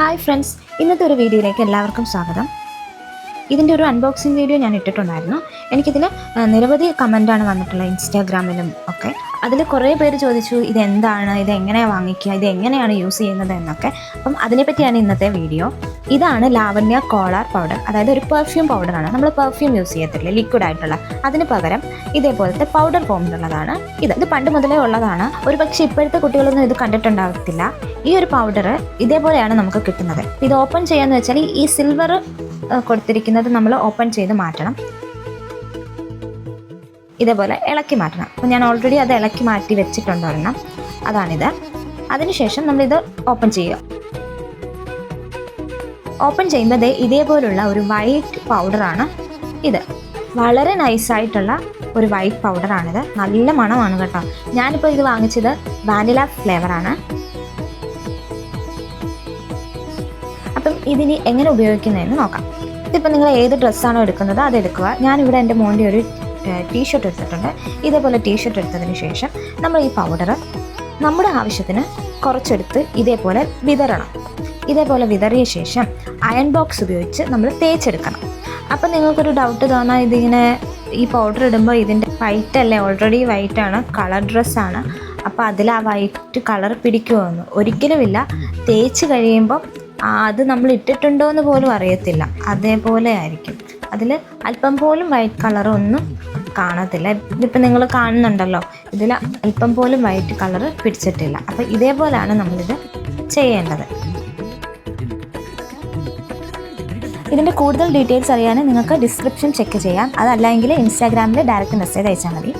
Hi friends, ഇന്നത്തെ ഒരു വീഡിയോയിലേക്ക് എല്ലാവർക്കും സ്വാഗതം. ഇതിൻ്റെ ഒരു അൺബോക്സിങ് വീഡിയോ ഞാൻ ഇട്ടിട്ടുണ്ടായിരുന്നു. എനിക്കിതിൽ നിരവധി കമൻറ്റാണ് വന്നിട്ടുള്ളത്, ഇൻസ്റ്റാഗ്രാമിലും ഒക്കെ. അതിൽ കുറേ പേര് ചോദിച്ചു ഇതെന്താണ്, ഇതെങ്ങനെയാണ് വാങ്ങിക്കുക, ഇതെങ്ങനെയാണ് യൂസ് ചെയ്യുന്നത് എന്നൊക്കെ. അപ്പം അതിനെപ്പറ്റിയാണ് ഇന്നത്തെ വീഡിയോ. ഇതാണ് ലാവണ്യ കോളർ പൗഡർ, അതായത് ഒരു പെർഫ്യൂം പൗഡറാണ്. നമ്മൾ പെർഫ്യൂം യൂസ് ചെയ്യത്തില്ലേ, ലിക്വിഡ് ആയിട്ടുള്ള, അതിന് പകരം ഇതേപോലത്തെ പൗഡർ ഫോമിലുള്ളതാണ് ഇത് പണ്ട് മുതലേ ഉള്ളതാണ്. ഒരു പക്ഷേ ഇപ്പോഴത്തെ കുട്ടികളൊന്നും ഇത് കണ്ടിട്ടുണ്ടാകത്തില്ല. ഈ ഒരു പൗഡർ ഇതേപോലെയാണ് നമുക്ക് കിട്ടുന്നത്. ഇത് ഓപ്പൺ ചെയ്യാന്ന് വെച്ചാൽ ഈ സിൽവർ കൊടുത്തിരിക്കുന്നത് നമ്മൾ ഓപ്പൺ ചെയ്ത് മാറ്റണം. ഇതേപോലെ ഇളക്കി മാറ്റണം. അപ്പോൾ ഞാൻ ഓൾറെഡി അത് ഇളക്കി മാറ്റി വെച്ചിട്ടുണ്ട് ഒരെണ്ണം, അതാണിത്. അതിനുശേഷം നമ്മളിത് ഓപ്പൺ ചെയ്യുക. ഓപ്പൺ ചെയ്യുമ്പോൾ ഇതേപോലുള്ള ഒരു വൈറ്റ് പൗഡറാണ് ഇത്. വളരെ നൈസായിട്ടുള്ള ഒരു വൈറ്റ് പൗഡറാണിത്. നല്ല മണമാണ് കേട്ടോ. ഞാനിപ്പോൾ ഇത് വാങ്ങിച്ചത് വാനില ഫ്ലേവറാണ്. അപ്പം ഇതിന് എങ്ങനെ ഉപയോഗിക്കുന്നതെന്ന് നോക്കാം. ഇതിപ്പോൾ നിങ്ങൾ ഏത് ഡ്രസ്സാണോ എടുക്കുന്നത് അതെടുക്കുക. ഞാനിവിടെ എൻ്റെ മോൻ്റെ ഒരു ടീഷർട്ട് എടുത്തിട്ടുണ്ട്. ഇതേപോലെ ടീഷർട്ട് എടുത്തതിന് ശേഷം നമ്മൾ ഈ പൗഡർ നമ്മുടെ ആവശ്യത്തിന് കുറച്ചെടുത്ത് ഇതേപോലെ വിതറണം. ഇതേപോലെ വിതറിയ ശേഷം അയൺ ബോക്സ് ഉപയോഗിച്ച് നമ്മൾ തേച്ചെടുക്കണം. അപ്പം നിങ്ങൾക്കൊരു ഡൗട്ട് തോന്നാം, ഇതിങ്ങനെ ഈ പൗഡർ ഇടുമ്പോൾ ഇതിൻ്റെ വൈറ്റ് അല്ലേ, ഓൾറെഡി വൈറ്റാണ്, കളർ ഡ്രസ്സാണ്, അപ്പോൾ അതിൽ ആ വൈറ്റ് കളർ പിടിക്കുമോ എന്ന്. ഒരിക്കലുമില്ല. തേച്ച് കഴിയുമ്പോൾ അത് നമ്മൾ ഇട്ടിട്ടുണ്ടോ എന്ന് പോലും അറിയത്തില്ല, അതേപോലെ ആയിരിക്കും. അതിൽ അല്പം പോലും വൈറ്റ് കളറൊന്നും കാണത്തില്ല. ഇതിപ്പോൾ നിങ്ങൾ കാണുന്നുണ്ടല്ലോ, ഇതിൽ അല്പം പോലും വൈറ്റ് കളർ പിടിച്ചിട്ടില്ല. അപ്പോൾ ഇതേപോലെയാണ് നമ്മളിത് ചെയ്യേണ്ടത്. ഇതിൻ്റെ കൂടുതൽ ഡീറ്റെയിൽസ് അറിയാൻ നിങ്ങൾക്ക് ഡിസ്ക്രിപ്ഷൻ ചെക്ക് ചെയ്യാം. അതല്ലെങ്കിൽ ഇൻസ്റ്റാഗ്രാമിൽ ഡയറക്റ്റ് മെസ്സേജ് അയച്ചാൽ മതി.